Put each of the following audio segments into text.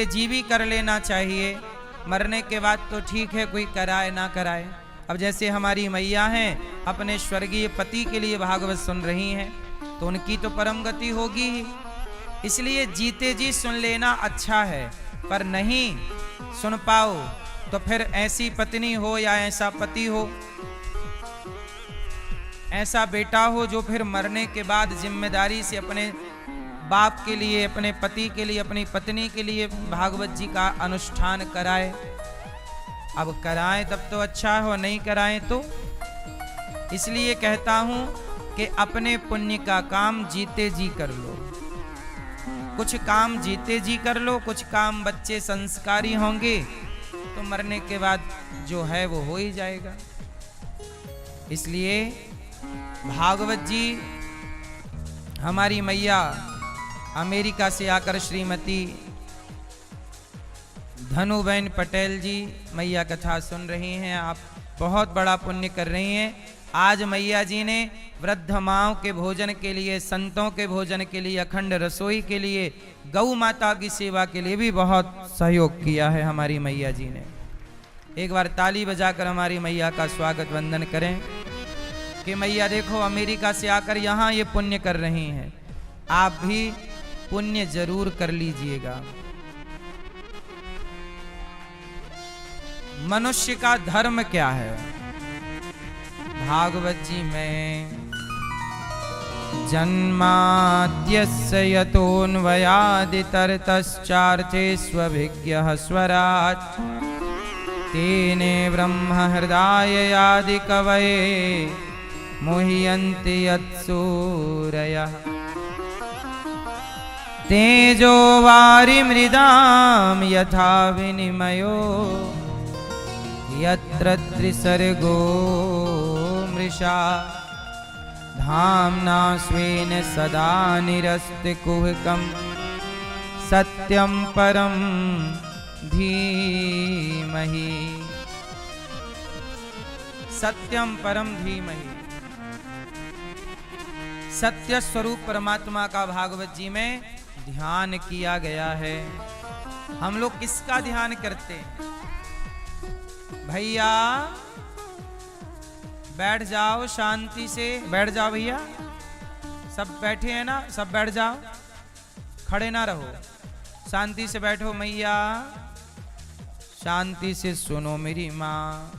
जीवी कर लेना चाहिए, मरने के बाद तो ठीक है कोई कराए ना कराए। अब जैसे हमारी मैया हैं अपने स्वर्गीय पति के लिए भागवत सुन रही हैं तो उनकी तो परम गति होगी ही, इसलिए जीते जी सुन लेना अच्छा है। पर नहीं सुन पाओ तो फिर ऐसी पत्नी हो या ऐसा पति हो, ऐसा बेटा हो जो फिर मरने के बाद जिम्मेदारी से अपने बाप के लिए, अपने पति के लिए, अपनी पत्नी के लिए भागवत जी का अनुष्ठान कराए। अब कराएं तब तो अच्छा हो, नहीं कराएं तो। इसलिए कहता हूं कि अपने पुण्य का काम जीते जी कर लो। कुछ काम जीते जी कर लो, कुछ काम बच्चे संस्कारी होंगे तो मरने के बाद जो है वो हो ही जाएगा। इसलिए भागवत जी हमारी मैया अमेरिका से आकर श्रीमती धनुबेन पटेल जी मैया कथा सुन रही हैं। आप बहुत बड़ा पुण्य कर रही हैं। आज मैया जी ने वृद्ध माओं के भोजन के लिए, संतों के भोजन के लिए, अखंड रसोई के लिए, गौ माता की सेवा के लिए भी बहुत सहयोग किया है हमारी मैया जी ने। एक बार ताली बजाकर हमारी मैया का स्वागत वंदन करें कि मैया देखो अमेरिका से आकर यहाँ ये पुण्य कर रही हैं, आप भी पुण्य जरूर कर लीजिएगा। मनुष्य का धर्म क्या है? भागवत जी में जन्माद्यस्य यतोऽन्वयादितरतश्चार्थेष्वभिज्ञः स्वराट् तेने ब्रह्म हृदयादि कवये मुह्यन्ति यत्सूरयः तेजो वारिमृदां यथा विनिमयो यत्र त्रिसर्गो मृषा धाम्ना स्वेन सदा निरस्तकुहकं सत्यं परं धीमहि। सत्यं परम धीमहि। सत्य स्वरूप परमात्मा का भागवत जी में ध्यान किया गया है। हम लोग किसका ध्यान करते हैं? भैया बैठ जाओ, शांति से बैठ जाओ भैया। सब बैठे हैं ना? सब बैठ जाओ, खड़े ना रहो, शांति से बैठो। मैया शांति से सुनो मेरी माँ।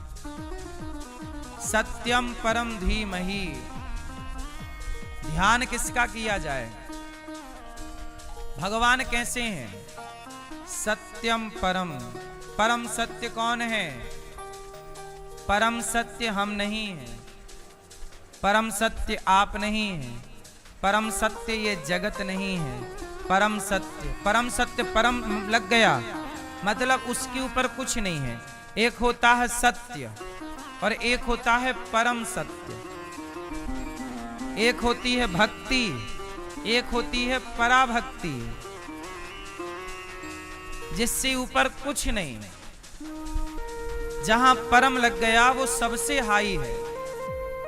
सत्यम परम धीमहि। ध्यान किसका किया जाए? भगवान कैसे हैं? सत्यम परम। परम सत्य कौन है? परम सत्य हम नहीं हैं, परम सत्य आप नहीं हैं, परम सत्य ये जगत नहीं है। परम सत्य, परम सत्य, परम लग गया मतलब उसके ऊपर कुछ नहीं है। एक होता है सत्य और एक होता है परम सत्य। एक होती है भक्ति, एक होती है पराभक्ति, जिससे ऊपर कुछ नहीं। जहां परम लग गया वो सबसे हाई है,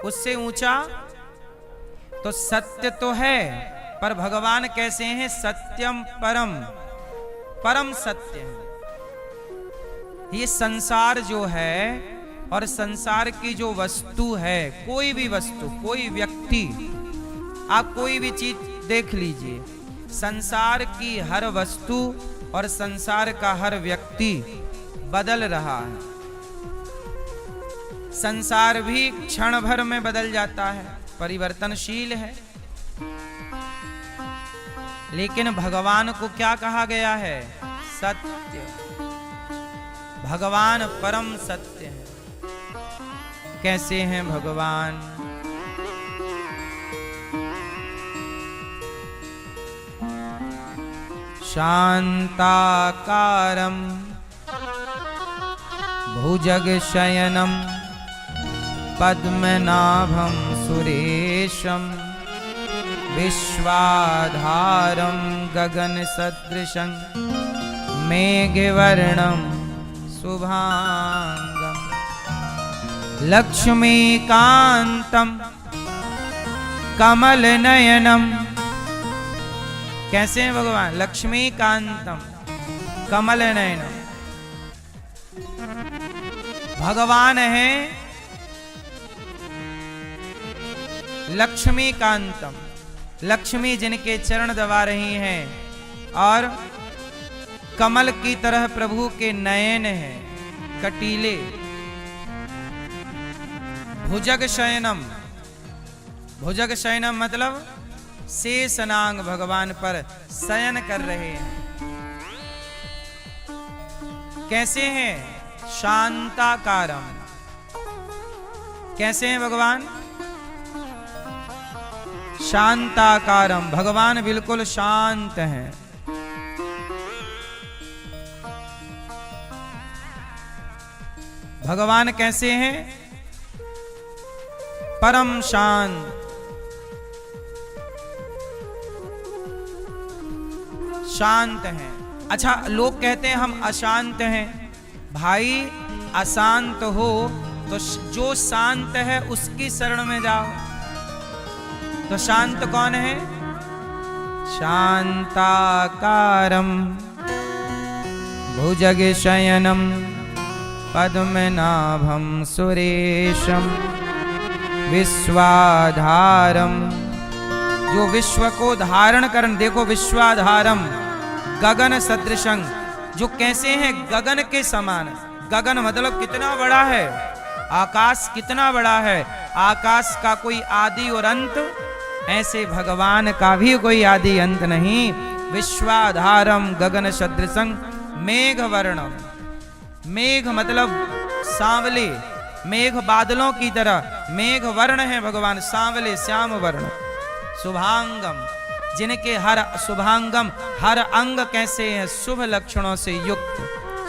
उससे ऊंचा तो सत्य तो है, पर भगवान कैसे हैं? सत्यम परम, परम सत्य है। ये संसार जो है और संसार की जो वस्तु है, कोई भी वस्तु, कोई व्यक्ति, आप कोई भी चीज देख लीजिए, संसार की हर वस्तु और संसार का हर व्यक्ति बदल रहा है। संसार भी क्षण भर में बदल जाता है, परिवर्तनशील है। लेकिन भगवान को क्या कहा गया है? सत्य। भगवान परम सत्य है। कैसे हैं भगवान? शांताकारं भुजगशयनं पद्मनाभं सुरेशं विश्वाधारं गगनसदृशं मेघवर्णं शुभांगं लक्ष्मीकान्तं कमलनयनं। कैसे हैं भगवान? लक्ष्मीकांतम, कमल नयन। भगवान है लक्ष्मी कांतम, लक्ष्मी जिनके चरण दबा रही हैं, और कमल की तरह प्रभु के नयन हैं, कटीले। भुजग शयनम, भुजग शयनम मतलब शेषनांग भगवान पर शयन कर रहे हैं। कैसे हैं? शांताकारम। कैसे हैं भगवान? शांताकारम, भगवान बिल्कुल शांत हैं। भगवान कैसे हैं? परम शांत। शांत हैं। अच्छा, लोग कहते हैं हम अशांत हैं। भाई, अशांत हो तो जो शांत है उसकी शरण में जाओ। तो शांत कौन है? शांताकारम भुजग शयनम पद्मनाभम सुरेशम विश्वाधारम, जो विश्व को धारण करन, देखो विश्वाधारम, गगन सदृशं, जो कैसे हैं? गगन के समान। गगन मतलब कितना बड़ा है, आकाश कितना बड़ा है, आकाश का कोई आदि और अंत, ऐसे भगवान का भी कोई आदि अंत नहीं। विश्वाधारम गगन सदृशं मेघ वर्णम, मेघ मतलब सांवले, मेघ बादलों की तरह, मेघ वर्ण है भगवान, सांवले श्याम वर्ण। शुभांगम, जिनके हर शुभांगम, हर अंग कैसे हैं? शुभ लक्षणों से युक्त,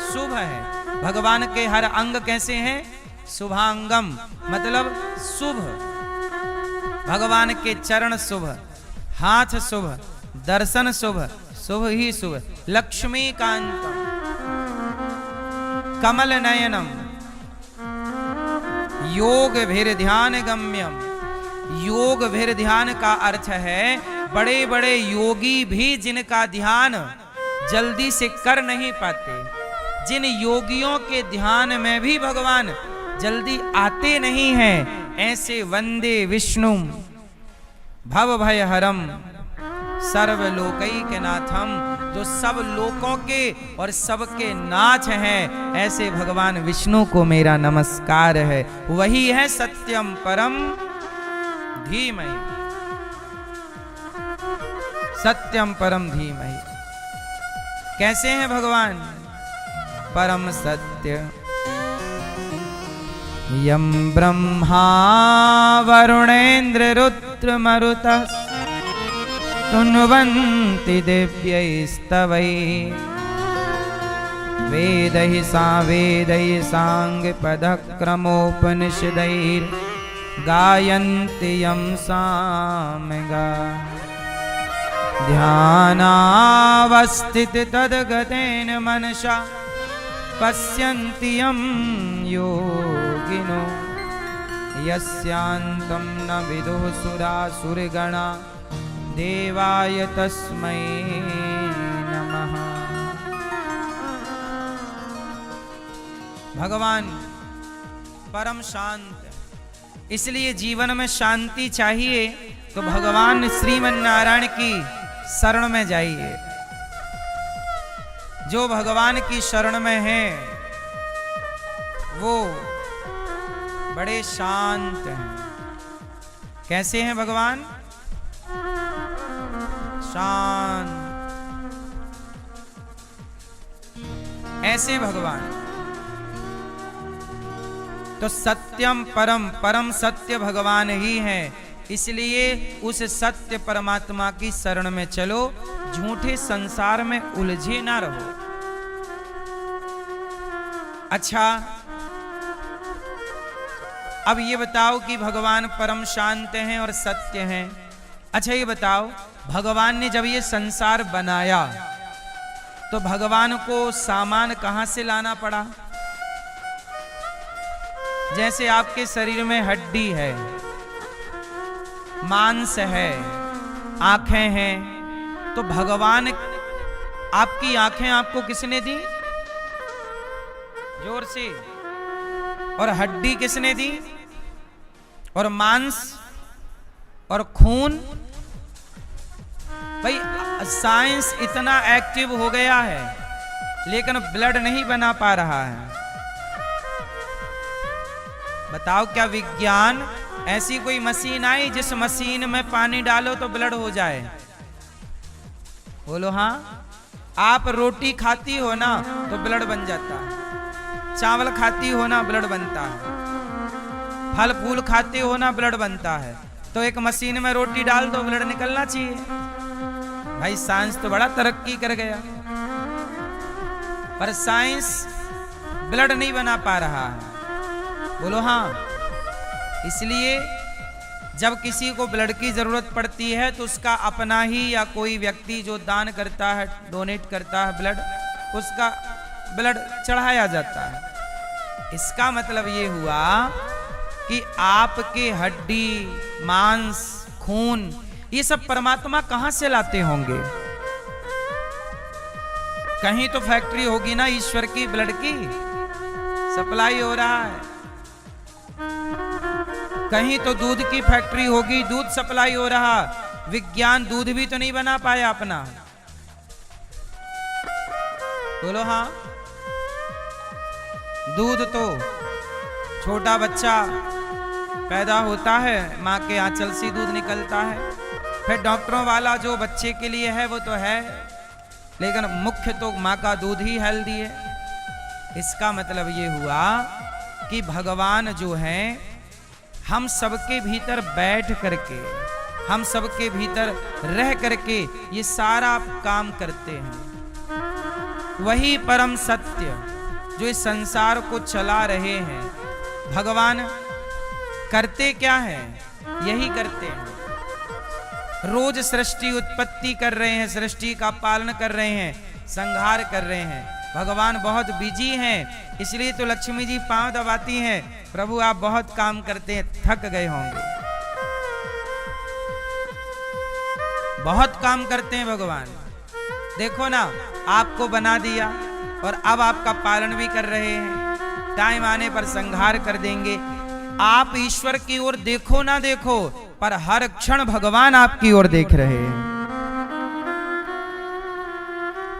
शुभ है। भगवान के हर अंग कैसे हैं? शुभांगम मतलब शुभ। भगवान के चरण शुभ, हाथ शुभ, दर्शन शुभ, शुभ ही शुभ। लक्ष्मी कांतम कमल नयनम योग भीर ध्यान गम्यम। योग भीर ध्यान का अर्थ है बड़े बड़े योगी भी जिनका ध्यान जल्दी से कर नहीं पाते, जिन योगियों के ध्यान में भी भगवान जल्दी आते नहीं हैं, ऐसे वंदे विष्णु भव भय हरम सर्वलोकैकनाथम, जो सब लोकों के और सबके नाथ हैं, ऐसे भगवान विष्णु को मेरा नमस्कार है। वही है सत्यम परम धीमहि, सत्यम परम धीमहि। कैसे हैं भगवान? परम सत्य। यम ब्रह्मा वरुणेन्द्र रुद्र मरुतः तुन्वन्ति दिव्यैस्तवै वेदैः साङ्गपदक्रमोपनिषदैर् गायन्ति यं सामगा ध्यानावस्थित तद्गतेन मनसा पश्यन्ति यं योगिनो यस्यान्तं न विदुः सुरासुरगणा देवाय तस्मै नमः। भगवान परम शांत, इसलिए जीवन में शांति चाहिए तो भगवान श्रीमन्नारायण की शरण में जाइए। जो भगवान की शरण में है वो बड़े शांत हैं। कैसे हैं भगवान? शांत। ऐसे भगवान तो सत्यम परम, परम सत्य भगवान ही है। इसलिए उस सत्य परमात्मा की शरण में चलो, झूठे संसार में उलझे ना रहो। अच्छा, अब ये बताओ कि भगवान परम शांत हैं और सत्य हैं। अच्छा ये बताओ, भगवान ने जब ये संसार बनाया तो भगवान को सामान कहां से लाना पड़ा? जैसे आपके शरीर में हड्डी है, मांस है, आंखें हैं, तो भगवान आपकी आंखें आपको किसने दी? जोर से। और हड्डी किसने दी? और मांस और खून? भाई साइंस इतना एक्टिव हो गया है लेकिन ब्लड नहीं बना पा रहा है। बताओ क्या विज्ञान ऐसी कोई मशीन आई जिस मशीन में पानी डालो तो ब्लड हो जाए? बोलो हाँ। आप रोटी खाती हो ना तो ब्लड बन जाता है, चावल खाती हो ना ब्लड बनता है, फल फूल खाते हो ना ब्लड बनता है। तो एक मशीन में रोटी डाल दो ब्लड निकलना चाहिए। भाई साइंस तो बड़ा तरक्की कर गया पर साइंस ब्लड नहीं बना पा रहा है। बोलो हाँ। इसलिए जब किसी को ब्लड की जरूरत पड़ती है तो उसका अपना ही या कोई व्यक्ति जो दान करता है, डोनेट करता है ब्लड, उसका ब्लड चढ़ाया जाता है। इसका मतलब ये हुआ कि आपके हड्डी, मांस, खून, ये सब परमात्मा कहां से लाते होंगे? कहीं तो फैक्ट्री होगी ना ईश्वर की ब्लड की, सप्लाई हो रहा है। कहीं तो दूध की फैक्ट्री होगी, दूध सप्लाई हो रहा। विज्ञान दूध भी तो नहीं बना पाया अपना। बोलो हाँ। दूध तो छोटा बच्चा पैदा होता है, माँ के आंचल से दूध निकलता है, फिर डॉक्टरों वाला जो बच्चे के लिए है वो तो है, लेकिन मुख्य तो माँ का दूध ही हेल्दी है। इसका मतलब ये हुआ कि भगवान जो है हम सबके भीतर बैठ करके, हम सबके भीतर रह करके ये सारा काम करते हैं। वही परम सत्य जो इस संसार को चला रहे हैं। भगवान करते क्या है? यही करते हैं। रोज सृष्टि उत्पत्ति कर रहे हैं, सृष्टि का पालन कर रहे हैं, संहार कर रहे हैं। भगवान बहुत बिजी हैं, इसलिए तो लक्ष्मी जी पांव दबाती हैं, प्रभु आप बहुत काम करते हैं, थक गए होंगे। बहुत काम करते हैं भगवान। देखो ना, आपको बना दिया और अब आपका पालन भी कर रहे हैं, टाइम आने पर संहार कर देंगे। आप ईश्वर की ओर देखो ना देखो, पर हर क्षण भगवान आपकी ओर देख रहे हैं।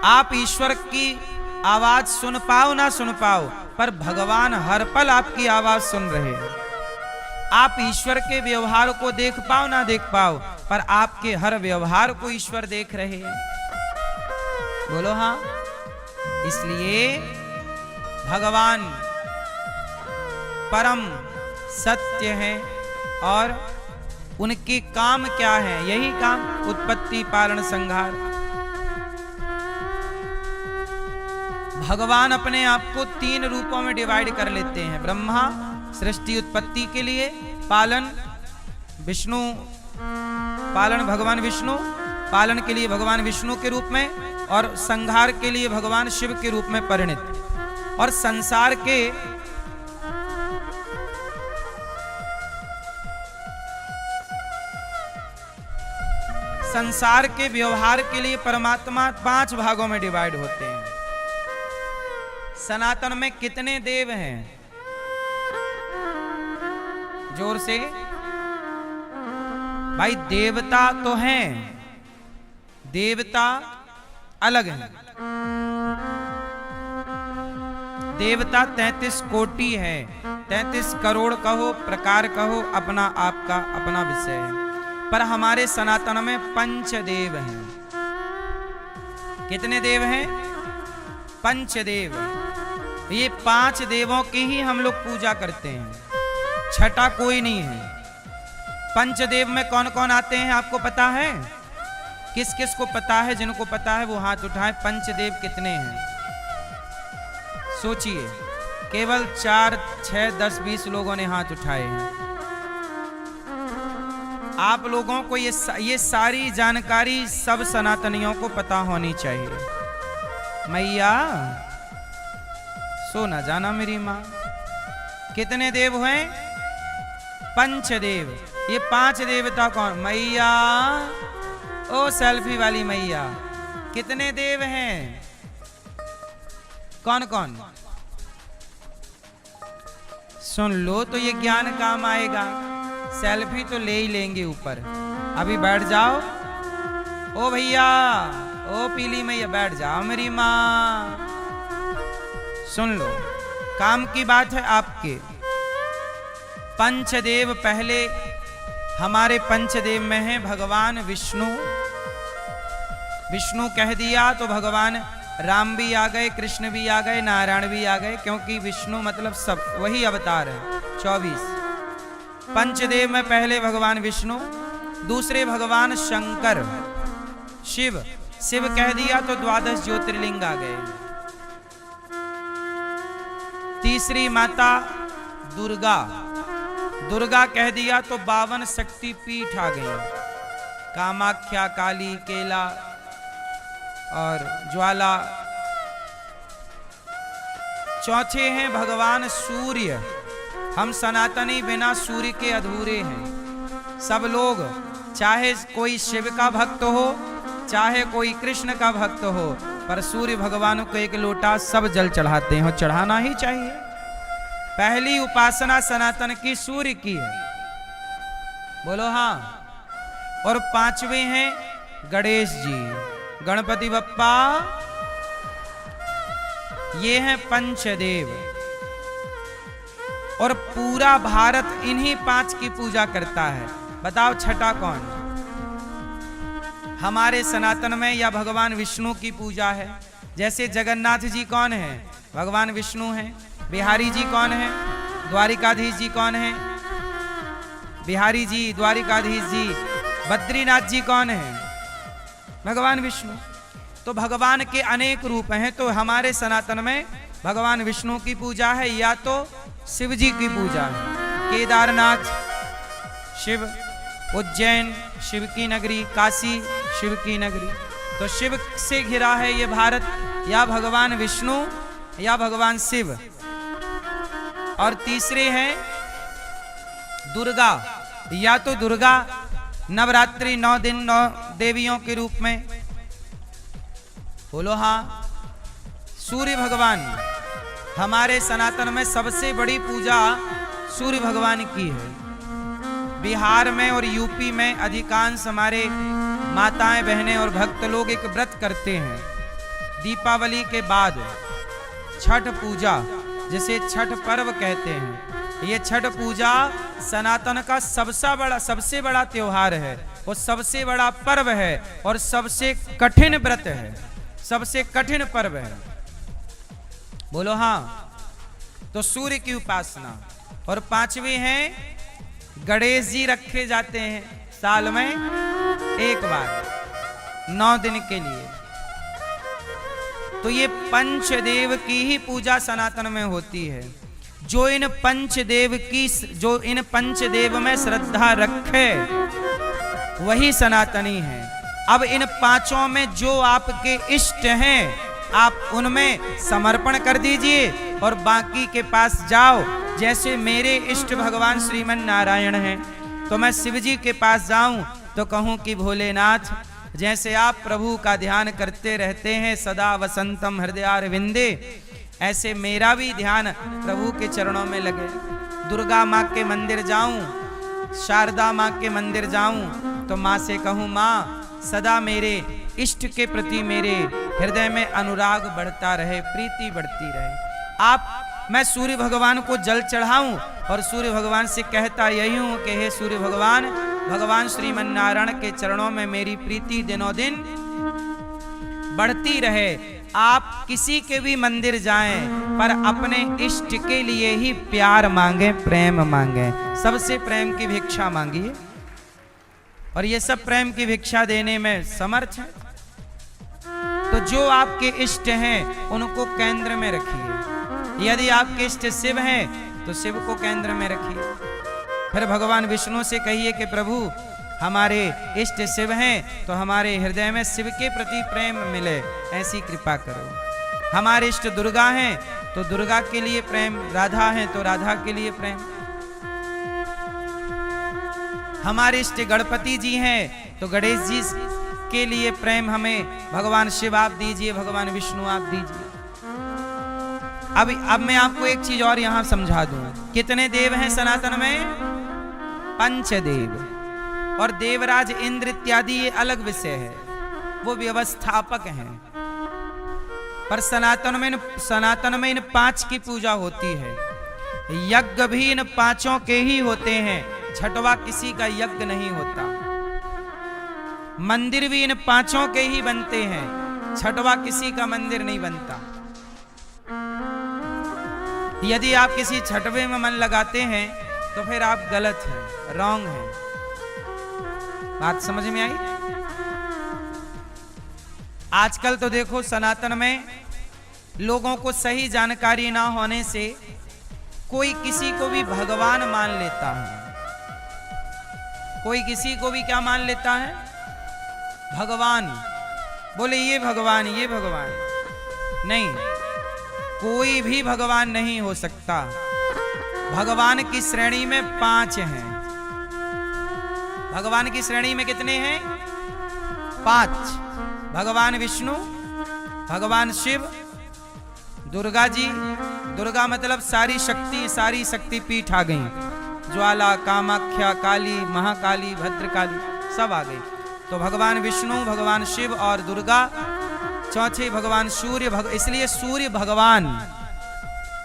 आप ईश्वर की आवाज सुन पाओ ना सुन पाओ, पर भगवान हर पल आपकी आवाज सुन रहे हैं। आप ईश्वर के व्यवहार को देख पाओ ना देख पाओ, पर आपके हर व्यवहार को ईश्वर देख रहे हैं। बोलो हाँ। इसलिए भगवान परम सत्य है और उनके काम क्या है? यही काम, उत्पत्ति पालन संहार। भगवान अपने आप को 3 रूपों में डिवाइड कर लेते हैं। ब्रह्मा सृष्टि उत्पत्ति के लिए, पालन विष्णु, पालन भगवान विष्णु, पालन के लिए भगवान विष्णु के रूप में, और संहार के लिए भगवान शिव के रूप में परिणित। और संसार के व्यवहार के लिए परमात्मा 5 भागों में डिवाइड होते हैं। सनातन में कितने देव हैं? जोर से। भाई देवता तो हैं, देवता अलग हैं। देवता 33 कोटि है, 33 करोड़ कहो, प्रकार कहो, अपना आपका अपना विषय है। पर हमारे सनातन में पंचदेव हैं। कितने देव हैं? पंचदेव। ये 5 देवों की ही हम लोग पूजा करते हैं, छठा कोई नहीं है। पंचदेव में कौन कौन आते हैं आपको पता है? किस किस को पता है? जिनको पता है वो हाथ उठाएं। पंचदेव कितने हैं? सोचिए। केवल 4, 6, 10, 20 लोगों ने हाथ उठाए हैं। आप लोगों को ये सारी जानकारी सब सनातनियों को पता होनी चाहिए। मैया सो ना जाना मेरी माँ। कितने देव हैं? पंचदेव। ये 5 देवता कौन? मैया, ओ सेल्फी वाली मैया, कितने देव हैं? कौन कौन? सुन लो तो ये ज्ञान काम आएगा। सेल्फी तो ले ही लेंगे ऊपर। अभी बैठ जाओ। ओ भैया, ओ पीली मैया, बैठ जाओ मेरी माँ। सुन लो, काम की बात है आपके। पंचदेव पहले हमारे पंचदेव में है भगवान विष्णु। विष्णु कह दिया तो भगवान राम भी आ गए, कृष्ण भी आ गए, नारायण भी आ गए, क्योंकि विष्णु मतलब सब वही अवतार है 24। पंचदेव में पहले भगवान विष्णु, दूसरे भगवान शंकर, शिव। शिव कह दिया तो 12 ज्योतिर्लिंग आ गए। तीसरी माता दुर्गा। दुर्गा कह दिया तो 52 शक्ति पीठ आ गई। कामाख्या, काली, केला और ज्वाला। चौथे हैं भगवान सूर्य। हम सनातनी बिना सूर्य के अधूरे हैं। सब लोग, चाहे कोई शिव का भक्त हो, चाहे कोई कृष्ण का भक्त हो, पर सूर्य भगवान को एक लोटा सब जल चढ़ाते हैं, चढ़ाना ही चाहिए। पहली उपासना सनातन की सूर्य की है, बोलो हाँ। और 5वें हैं गणेश जी, गणपति बप्पा। ये हैं पंचदेव। और पूरा भारत इन्हीं 5 की पूजा करता है। बताओ छठा कौन? हमारे सनातन में या भगवान विष्णु की पूजा है। जैसे जगन्नाथ जी कौन है? भगवान विष्णु हैं। बिहारी जी कौन है? द्वारिकाधीश जी कौन है? बिहारी जी, द्वारिकाधीश जी। बद्रीनाथ जी कौन है? भगवान विष्णु। तो भगवान के अनेक रूप हैं। तो हमारे सनातन में भगवान विष्णु की पूजा है, या तो शिव जी की पूजा है। केदारनाथ शिव, उज्जैन शिव की नगरी, काशी शिव की नगरी। तो शिव से घिरा है ये भारत, या भगवान विष्णु या भगवान शिव। और तीसरे हैं दुर्गा, या तो दुर्गा नवरात्रि 9 दिन 9 देवियों के रूप में, बोलो हाँ। सूर्य भगवान, हमारे सनातन में सबसे बड़ी पूजा सूर्य भगवान की है। बिहार में और यूपी में अधिकांश हमारे माताएं, बहनें और भक्त लोग एक व्रत करते हैं दीपावली के बाद, छठ पूजा, जिसे छठ पर्व कहते हैं। ये छठ पूजा सनातन का सबसे बड़ा त्योहार है, और सबसे बड़ा पर्व है, और सबसे कठिन व्रत है, सबसे कठिन पर्व है, बोलो हाँ। तो सूर्य की उपासना। और 5वें हैं गणेश जी, रखे जाते हैं साल में एक बार 9 दिन के लिए। तो ये पंचदेव की ही पूजा सनातन में होती है। जो इन पंचदेव में श्रद्धा रखे वही सनातनी है। अब इन 5 में जो आपके इष्ट हैं, आप उनमें समर्पण कर दीजिए और बाकी के पास जाओ। जैसे मेरे इष्ट भगवान श्रीमन नारायण हैं, तो मैं शिव जी के पास जाऊं तो कहूं कि भोलेनाथ, जैसे आप प्रभु का ध्यान करते रहते हैं सदा वसंतम हृदयारविंदे, ऐसे मेरा भी ध्यान प्रभु के चरणों में लगे। दुर्गा माँ के मंदिर जाऊं, शारदा माँ के मंदिर जाऊं, तो माँ से कहूं, माँ सदा मेरे इष्ट के प्रति मेरे हृदय में अनुराग बढ़ता रहे, प्रीति बढ़ती रहे। मैं सूर्य भगवान को जल चढ़ाऊं और सूर्य भगवान से कहता यही हूं कि हे सूर्य भगवान, भगवान श्रीमन नारायण के चरणों में मेरी प्रीति दिनों दिन बढ़ती रहे। आप किसी के भी मंदिर जाएं, पर अपने इष्ट के लिए ही प्यार मांगे, प्रेम मांगे, सबसे प्रेम की भिक्षा मांगिए, और ये सब प्रेम की भिक्षा देने में समर्थ है। तो जो आपके इष्ट हैं उनको केंद्र में रखिए। यदि आपके इष्ट शिव हैं तो शिव को केंद्र में रखिए। फिर भगवान विष्णु से कहिए कि प्रभु हमारे इष्ट शिव हैं, तो हमारे हृदय में शिव के प्रति प्रेम मिले, ऐसी कृपा करो। हमारे इष्ट दुर्गा हैं तो दुर्गा के लिए प्रेम, राधा हैं तो राधा के लिए प्रेम। हमारे इष्ट गणपति जी हैं तो गणेश जी सबके लिए प्रेम हमें भगवान शिव आप दीजिए, भगवान विष्णु आप दीजिए। अब मैं आपको एक चीज और यहां समझा दूं। कितने देव हैं सनातन में? पंचदेव। और देवराज इंद्र इत्यादि ये अलग विषय है, वो व्यवस्थापक हैं। पर सनातन में इन पांच की पूजा होती है। यज्ञ भी इन पांचों के ही होते हैं, छठवा किसी का यज्ञ नहीं होता। मंदिर भी इन पांचों के ही बनते हैं, छठवा किसी का मंदिर नहीं बनता। यदि आप किसी छठवे में मन लगाते हैं तो फिर आप गलत हैं, रॉन्ग हैं। बात समझ में आई? आजकल तो देखो सनातन में लोगों को सही जानकारी ना होने से कोई किसी को भी भगवान मान लेता है। कोई किसी को भी क्या मान लेता है? भगवान। बोले ये भगवान, ये भगवान। नहीं, कोई भी भगवान नहीं हो सकता। भगवान की श्रेणी में 5 हैं। भगवान की श्रेणी में कितने हैं? 5। भगवान विष्णु, भगवान शिव, दुर्गा जी। दुर्गा मतलब सारी शक्ति पीठ आ गई। ज्वाला, कामाख्या, काली, महाकाली, भद्रकाली सब आ गई। तो भगवान विष्णु, भगवान शिव और दुर्गा। चौथे भगवान सूर्य। इसलिए सूर्य भगवान,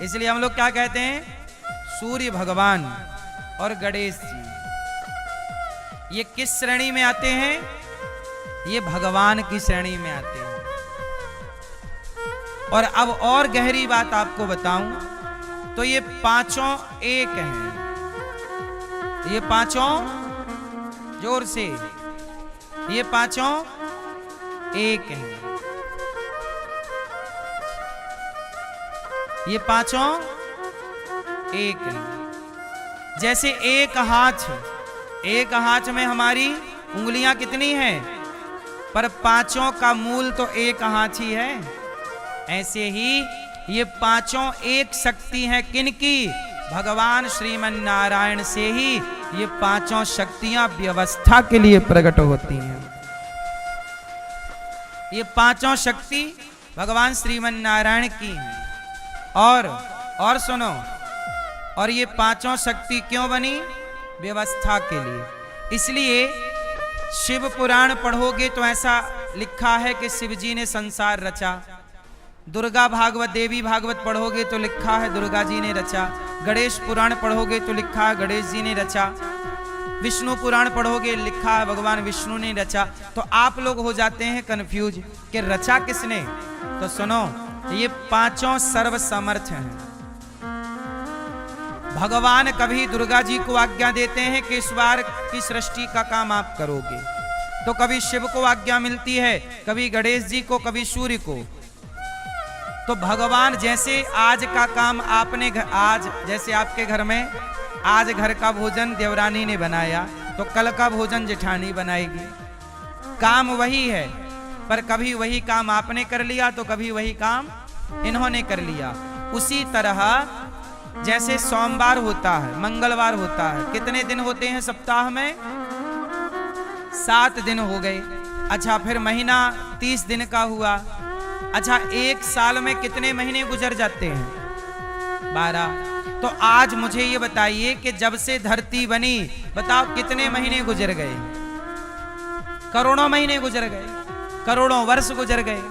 इसलिए हम लोग क्या कहते हैं? सूर्य भगवान। और गणेश जी, ये किस श्रेणी में आते हैं? ये भगवान की श्रेणी में आते हैं। और अब और गहरी बात आपको बताऊं तो ये पांचों एक हैं। ये पांचों, जोर से, ये पांचों एक हैं। ये पांचों एक हैं। जैसे एक हाथ में हमारी उंगलियां कितनी हैं, पर पांचों का मूल तो एक हाथ ही है। ऐसे ही ये पांचों एक शक्ति हैं। किनकी? भगवान श्रीमन नारायण से ही ये पांचों शक्तियां व्यवस्था के लिए प्रकट होती हैं। ये पांचों शक्ति भगवान श्रीमन नारायण की हैं। और सुनो, और ये पांचों शक्ति क्यों बनी? व्यवस्था के लिए। इसलिए शिव पुराण पढ़ोगे तो ऐसा लिखा है कि शिव जी ने संसार रचा। दुर्गा भागवत, देवी भागवत पढ़ोगे तो लिखा है दुर्गा जी ने रचा। गणेश पुराण पढ़ोगे तो लिखा है गणेश जी ने रचा। विष्णु पुराण पढ़ोगे लिखा है भगवान विष्णु ने रचा। तो आप लोग हो जाते हैं कंफ्यूज कि रचा किसने? तो सुनो, ये पांचों सर्वसमर्थ हैं। भगवान कभी दुर्गा जी को आज्ञा देते हैं कि इस बार की सृष्टि का काम आप करोगे, तो कभी शिव को आज्ञा मिलती है, कभी गणेश जी को, कभी सूर्य को। तो भगवान जैसे आज का काम आपने आज जैसे आपके घर में आज घर का भोजन देवरानी ने बनाया, तो कल का भोजन जेठानी बनाएगी। काम वही है, पर कभी वही काम आपने कर लिया तो कभी वही काम इन्होंने कर लिया। उसी तरह जैसे सोमवार होता है, मंगलवार होता है, कितने दिन होते हैं सप्ताह में? 7 दिन हो गए। अच्छा, फिर महीना 30 दिन का हुआ। अच्छा, एक साल में कितने महीने गुजर जाते हैं? 12। तो आज मुझे ये बताइए कि जब से धरती बनी, बताओ कितने महीने गुजर गए? करोड़ों महीने गुजर गए, करोड़ों वर्ष गुजर गए।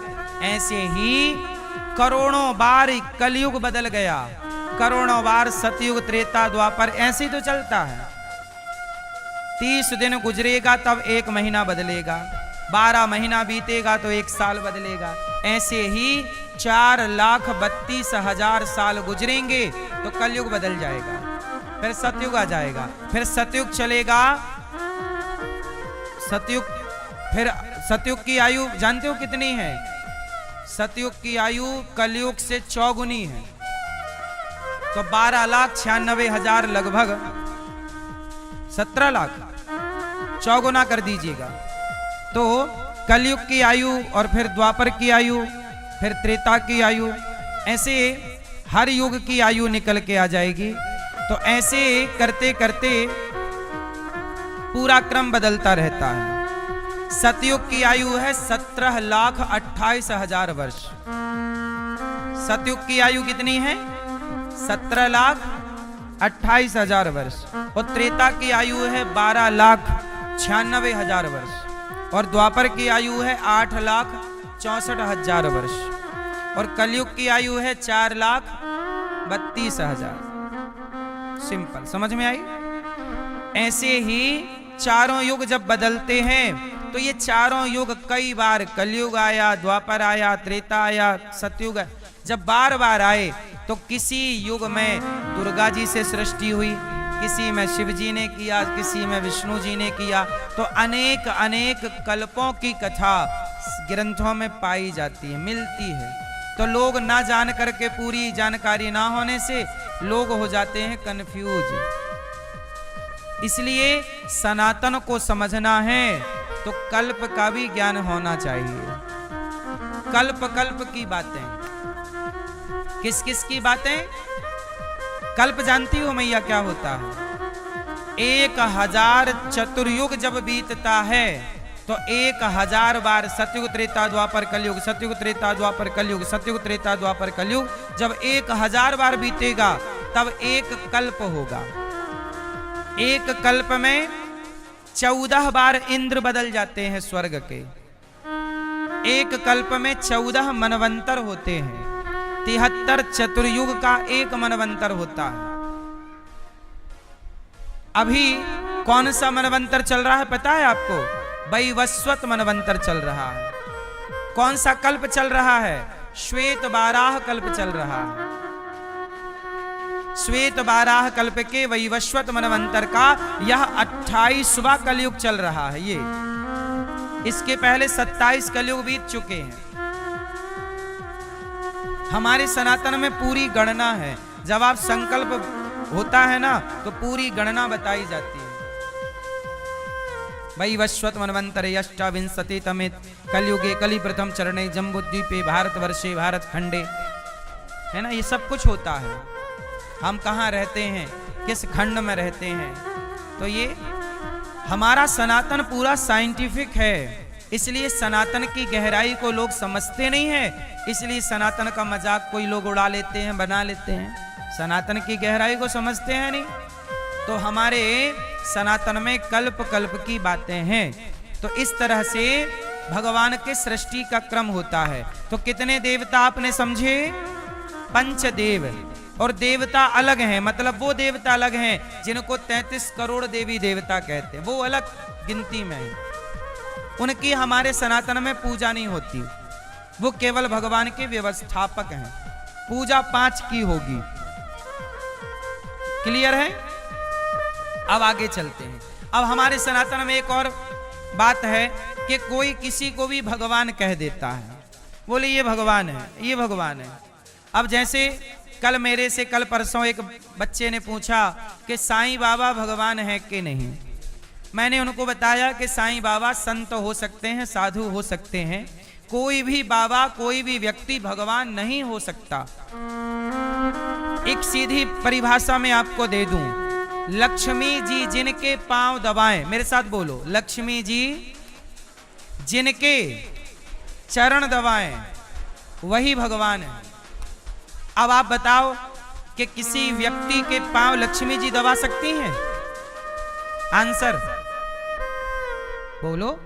ऐसे ही करोड़ों बार कलयुग बदल गया, करोड़ों बार सतयुग, त्रेता, द्वापर, ऐसे ही तो चलता है। 30 दिन गुजरेगा तब 1 महीना बदलेगा, 12 महीना बीतेगा तो 1 साल बदलेगा। ऐसे ही 4,32,000 साल गुजरेंगे तो कलयुग बदल जाएगा, फिर सतयुग आ जाएगा, फिर सतयुग चलेगा। फिर सतयुग की आयु जानते हो कितनी है? सतयुग की आयु कलयुग से 4 गुनी है, तो 12,96,000 लगभग 17 लाख 4 गुना कर दीजिएगा। तो कलयुग की आयु और फिर द्वापर की आयु, फिर त्रेता की आयु, ऐसे हर युग की आयु निकल के आ जाएगी। तो ऐसे करते करते पूरा क्रम बदलता रहता है। सतयुग की आयु है 17,28,000 वर्ष। सतयुग की आयु कितनी है? 17,28,000 वर्ष। और त्रेता की आयु है 12,96,000 वर्ष। और द्वापर की आयु है 8,64,000 वर्ष। और कलयुग की आयु है 4,32,000। सिंपल, समझ में आई? ऐसे ही चारों युग जब बदलते हैं तो ये चारों युग कई बार, कलयुग आया, द्वापर आया, त्रेता आया, सतयुग आया, जब बार बार आए तो किसी युग में दुर्गा जी से सृष्टि हुई, किसी में शिव जी ने किया, किसी में विष्णु जी ने किया। तो अनेक अनेक कल्पों की कथा ग्रंथों में पाई जाती है, मिलती है। तो लोग ना जान करके, पूरी जानकारी ना होने से लोग हो जाते हैं कंफ्यूज। इसलिए सनातन को समझना है तो कल्प का भी ज्ञान होना चाहिए। कल्प कल्प की बातें, किस किस की बातें? कल्प जानती हो मैया क्या होता है? 1000 चतुर्युग जब बीतता है तो 1000 बार सतयुग त्रेता द्वापर कलयुग, सतयुग त्रेता द्वापर कलयुग, सतयुग त्रेता द्वापर कलयुग, जब 1000 बार बीतेगा तब एक कल्प होगा। एक कल्प में 14 बार इंद्र बदल जाते हैं स्वर्ग के। एक कल्प में 14 मनवंतर होते हैं। 73 चतुर्युग का एक मनवंतर होता है। अभी कौन सा मनवंतर चल रहा है पता है आपको? वैवस्वत मनवंतर चल रहा है। कौन सा कल्प चल रहा है? श्वेत बाराह कल्प चल रहा है। श्वेत बाराह कल्प के वैवस्वत मनवंतर का यह 28वां कलयुग चल रहा है। ये इसके पहले 27 कलयुग बीत चुके हैं। हमारे सनातन में पूरी गणना है। जब आप संकल्प होता है ना तो पूरी गणना बताई जाती है। वैवस्वत मनवंतरे अष्टाविंशति तमे कलयुगे कलि प्रथम चरणे जम्बूद्वीपे भारतवर्षे भारत खंडे, है ना? ये सब कुछ होता है। हम कहाँ रहते हैं, किस खंड में रहते हैं, तो ये हमारा सनातन पूरा साइंटिफिक है। इसलिए सनातन की गहराई को लोग समझते नहीं है। इसलिए सनातन का मजाक कोई लोग उड़ा लेते हैं, बना लेते हैं। सनातन की गहराई को समझते हैं नहीं। तो हमारे सनातन में कल्प कल्प की बातें हैं। तो इस तरह से भगवान के सृष्टि का क्रम होता है। तो कितने देवता आपने समझे? पंचदेव। और देवता अलग हैं, मतलब वो देवता अलग हैं जिनको 33 करोड़ देवी देवता कहते हैं, वो अलग गिनती में है। उनकी हमारे सनातन में पूजा नहीं होती। वो केवल भगवान के व्यवस्थापक हैं। पूजा 5 की होगी। क्लियर है? अब आगे चलते हैं। अब हमारे सनातन में एक और बात है कि कोई किसी को भी भगवान कह देता है। बोले ये भगवान है, ये भगवान है। अब जैसे कल मेरे से, कल परसों एक बच्चे ने पूछा कि साईं बाबा भगवान है कि नहीं। मैंने उनको बताया कि साईं बाबा संत हो सकते हैं, साधु हो सकते हैं। कोई भी बाबा, कोई भी व्यक्ति भगवान नहीं हो सकता। एक सीधी परिभाषा में आपको दे दूं। लक्ष्मी जी जिनके पांव दबाएं, मेरे साथ बोलो, लक्ष्मी जी जिनके चरण दबाएं वही भगवान है। अब आप बताओ कि किसी व्यक्ति के पांव लक्ष्मी जी दबा सकती हैं? आंसर बोलो।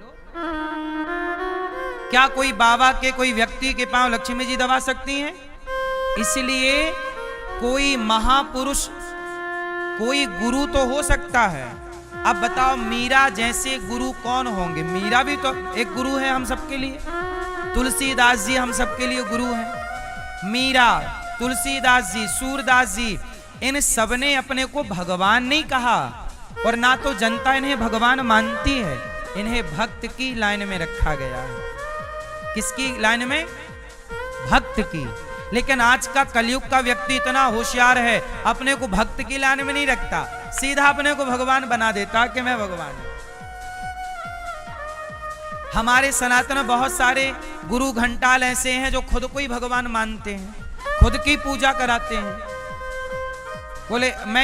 क्या कोई बाबा के, कोई व्यक्ति के पांव लक्ष्मी जी दबा सकती हैं? इसलिए कोई महापुरुष, कोई गुरु तो हो सकता है। अब बताओ मीरा जैसे गुरु कौन होंगे? मीरा भी तो एक गुरु है हम सबके लिए। तुलसीदास जी हम सबके लिए गुरु हैं। मीरा, तुलसीदास जी, सूरदास जी, इन सब ने अपने को भगवान नहीं कहा और ना तो जनता इन्हें भगवान मानती है। इन्हें भक्त की लाइन में रखा गया है। किसकी लाइन में? भक्त की। लेकिन आज का कलयुग का व्यक्ति इतना होशियार है, अपने को भक्त की लाइन में नहीं रखता, सीधा अपने को भगवान बना देता कि मैं भगवान हूं। हमारे सनातन में बहुत सारे गुरु घंटाल ऐसे हैं जो खुद को ही भगवान मानते हैं, खुद की पूजा कराते हैं। बोले मैं